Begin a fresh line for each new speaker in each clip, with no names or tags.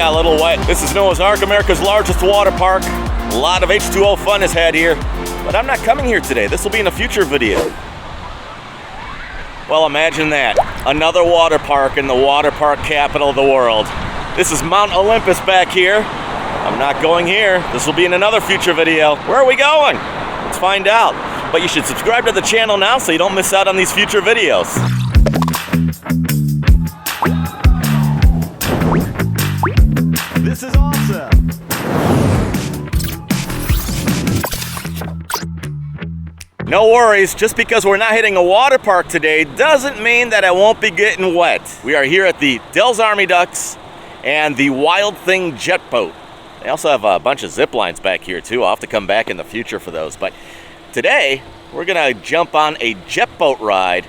got a little wet. This is Noah's Ark, America's largest water park. A lot of H2O fun is had here, but I'm not coming here today. This will be in a future video. Well, imagine that. Another water park in the water park capital of the world. This is Mount Olympus back here. I'm not going here. This will be in another future video. Where are we going? Let's find out. But you should subscribe to the channel now so you don't miss out on these future videos.
This is awesome!
No worries, just because we're not hitting a water park today doesn't mean that I won't be getting wet. We are here at the Dells Army Ducks and the Wild Thing jet boat. They also have a bunch of zip lines back here too. I'll have to come back in the future for those. But today, we're gonna jump on a jet boat ride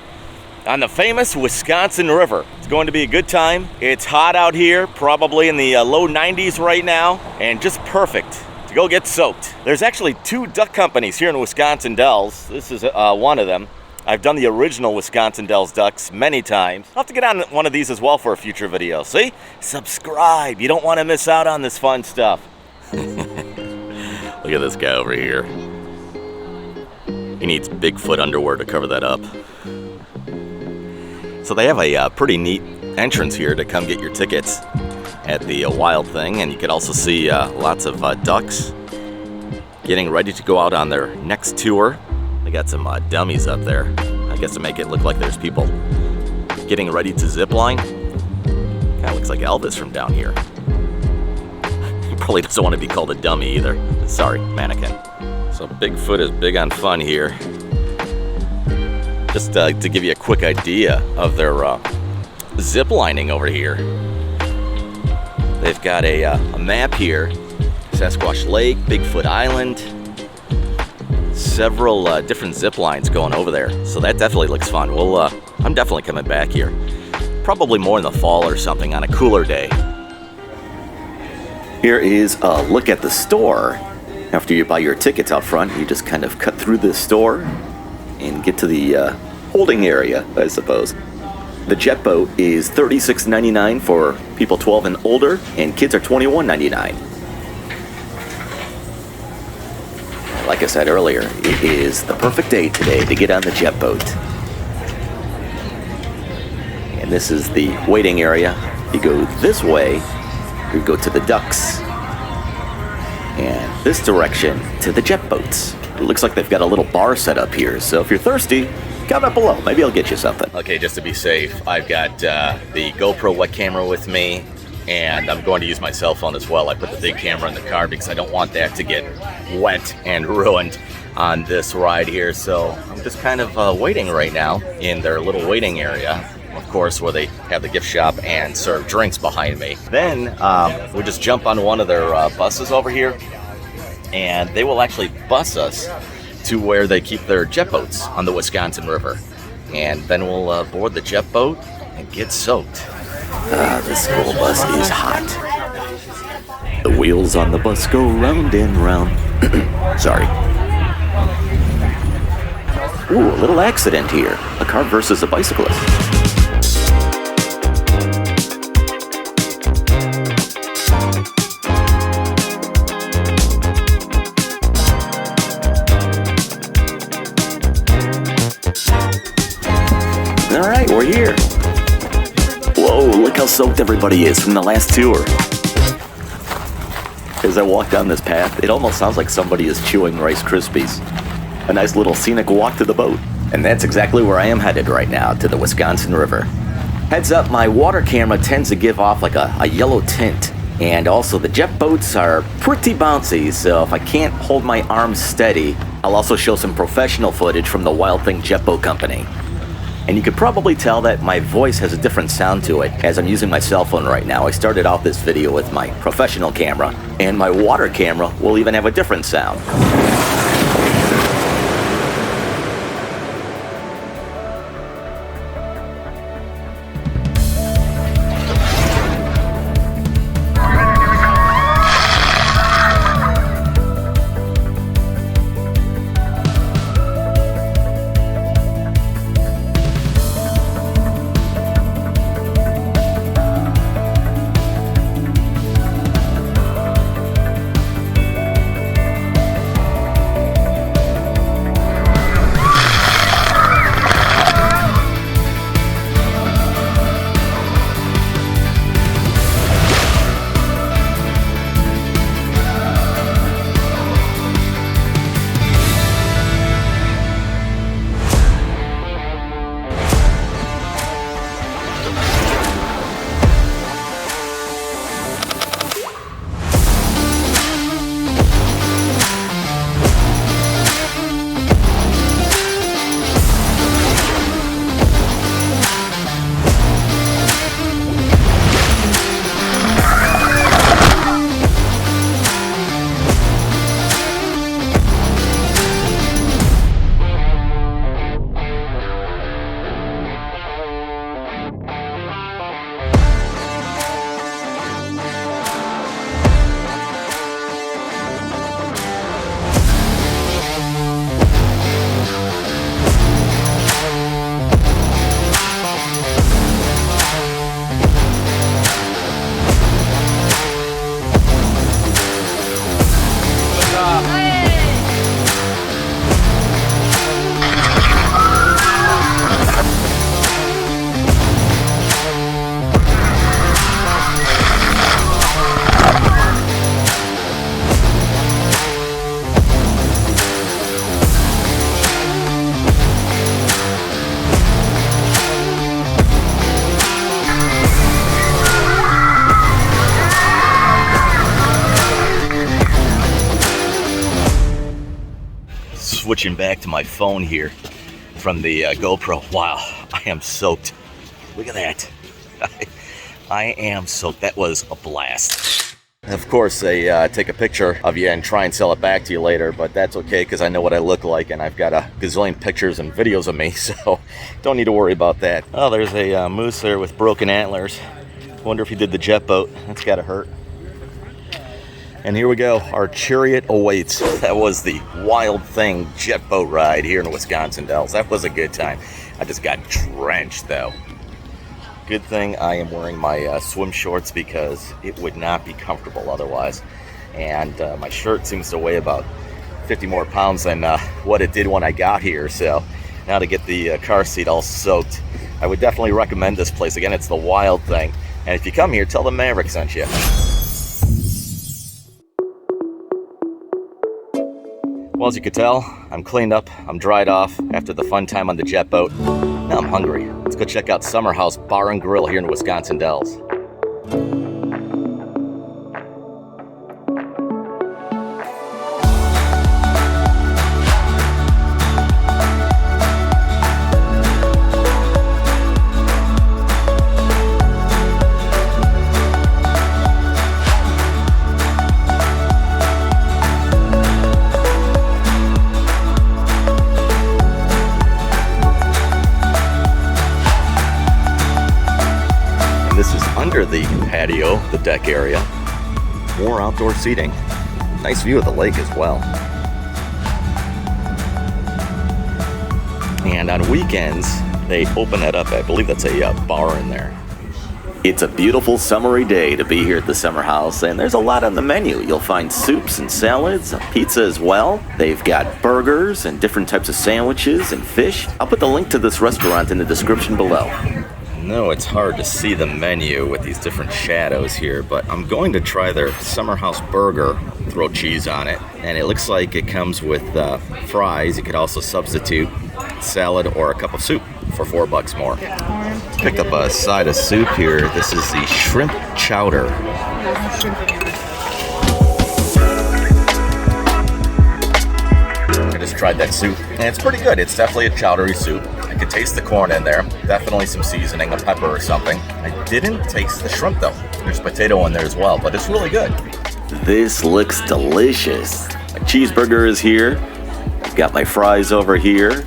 on the famous Wisconsin River. It's going to be a good time. It's hot out here, probably in the low 90s right now, and just perfect to go get soaked. There's actually 2 duck companies here in Wisconsin Dells. This is one of them. I've done the original Wisconsin Dells ducks many times. I'll have to get on one of these as well for a future video. See? Subscribe. You don't want to miss out on this fun stuff. Look at this guy over here. He needs Bigfoot underwear to cover that up. So they have a pretty neat entrance here to come get your tickets at the Wild Thing, and you can also see lots of ducks getting ready to go out on their next tour. They got some dummies up there, I guess to make it look like there's people getting ready to zip line. Kind of looks like Elvis from down here. He probably doesn't want to be called a dummy either. Sorry, mannequin. So Bigfoot is big on fun here. Just to give you a quick idea of their zip lining over here. They've got a map here. Sasquatch Lake, Bigfoot Island. Several different zip lines going over there. So that definitely looks fun. I'm definitely coming back here. Probably more in the fall or something on a cooler day. Here is a look at the store. After you buy your tickets out front, you just kind of cut through the store and get to the holding area, I suppose. The jet boat is $36.99 for people 12 and older, and kids are $21.99. Like I said earlier, it is the perfect day today to get on the jet boat. And this is the waiting area. You go this way, you go to the ducks. And this direction to the jet boats. It looks like they've got a little bar set up here, so if you're thirsty, comment below. Maybe I'll get you something. Okay, just to be safe, I've got the GoPro wet camera with me, and I'm going to use my cell phone as well. I put the big camera in the car because I don't want that to get wet and ruined on this ride here. So I'm just kind of waiting right now in their little waiting area, of course, where they have the gift shop and serve drinks behind me. Then we just jump on one of their buses over here, and they will actually bus us to where they keep their jet boats on the Wisconsin River. And then we'll board the jet boat and get soaked. The school bus is hot. The wheels on the bus go round and round. Sorry. Ooh, a little accident here. A car versus a bicyclist. All right, we're here. Whoa, look how soaked everybody is from the last tour. As I walk down this path, it almost sounds like somebody is chewing Rice Krispies. A nice little scenic walk to the boat. And that's exactly where I am headed right now, to the Wisconsin River. Heads up, my water camera tends to give off like a yellow tint. And also the jet boats are pretty bouncy, so if I can't hold my arms steady, I'll also show some professional footage from the Wild Thing jet boat company. And you could probably tell that my voice has a different sound to it as I'm using my cell phone right now. I started off this video with my professional camera, and my water camera will even have a different sound. switching back to my phone here from the GoPro. Wow, I am soaked. Look at that. I am soaked. That was a blast. Of course, they take a picture of you and try and sell it back to you later, but that's okay because I know what I look like and I've got a gazillion pictures and videos of me, so don't need to worry about that. Oh, there's a moose there with broken antlers. Wonder if he did the jet boat. That's gotta hurt. And here we go. Our chariot awaits. That was the Wild Thing jet boat ride here in Wisconsin Dells. That was a good time. I just got drenched though. Good thing I am wearing my swim shorts because it would not be comfortable otherwise. And my shirt seems to weigh about 50 more pounds than what it did when I got here. So now to get the car seat all soaked, I would definitely recommend this place. Again, it's the Wild Thing. And if you come here, tell them Maverick sent you. Well, as you can tell, I'm cleaned up, I'm dried off after the fun time on the jet boat. Now I'm hungry. Let's go check out Summer House Bar and Grill here in Wisconsin Dells. This is under the patio, the deck area. More outdoor seating. Nice view of the lake as well. And on weekends, they open that up. I believe that's a bar in there. It's a beautiful summery day to be here at the Summer House, and there's a lot on the menu. You'll find soups and salads, pizza as well. They've got burgers and different types of sandwiches and fish. I'll put the link to this restaurant in the description below. No, it's hard to see the menu with these different shadows here, but I'm going to try their Summer House burger, throw cheese on it, and it looks like it comes with fries. You could also substitute salad or a cup of soup for $4 more. Picked up a side of soup here. This is the shrimp chowder. I just tried that soup, and it's pretty good. It's definitely a chowdery soup. I could taste the corn in there. Definitely some seasoning, a pepper or something. I didn't taste the shrimp though. There's potato in there as well, but it's really good. This looks delicious. My cheeseburger is here. I've got my fries over here.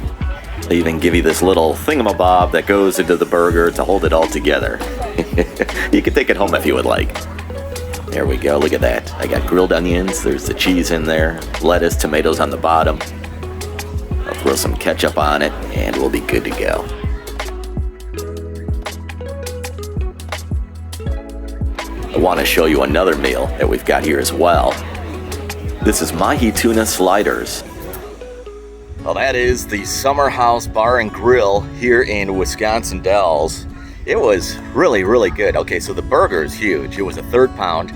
They even give you this little thingamabob that goes into the burger to hold it all together. You can take it home if you would like. There we go, look at that. I got grilled onions, there's the cheese in there, lettuce, tomatoes on the bottom. I'll throw some ketchup on it, and we'll be good to go. I want to show you another meal that we've got here as well. This is mahi tuna sliders. Well, that is the Summer House Bar and Grill here in Wisconsin Dells. It was really, really good. Okay, so the burger is huge. It was a 1/3 pound,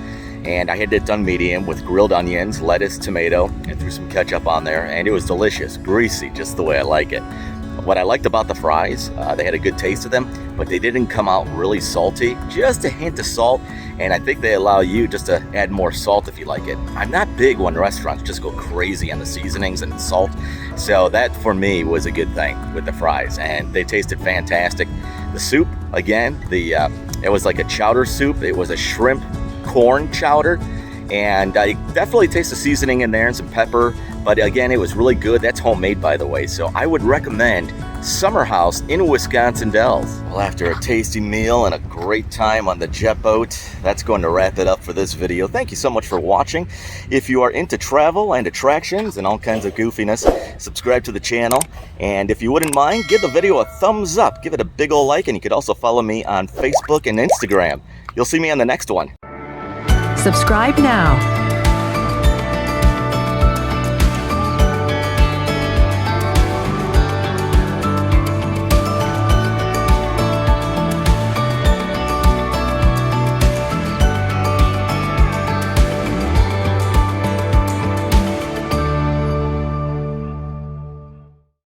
and I had it done medium with grilled onions, lettuce, tomato, and threw some ketchup on there, and it was delicious, greasy, just the way I like it. What I liked about the fries, they had a good taste to them, but they didn't come out really salty, just a hint of salt, and I think they allow you just to add more salt if you like it. I'm not big when restaurants just go crazy on the seasonings and salt, so that for me was a good thing with the fries, and they tasted fantastic. The soup, again, it was like a chowder soup. It was a shrimp corn chowder, and I definitely taste the seasoning in there and some pepper, but again, it was really good. That's homemade, by the way, so I would recommend Summer House in Wisconsin Dells. Well, after a tasty meal and a great time on the jet boat, that's going to wrap it up for this video. Thank you so much for watching. If you are into travel and attractions and all kinds of goofiness, subscribe to the channel, and if you wouldn't mind, give the video a thumbs up. Give it a big ol' like, and you could also follow me on Facebook and Instagram. You'll see me on the next one.
Subscribe now.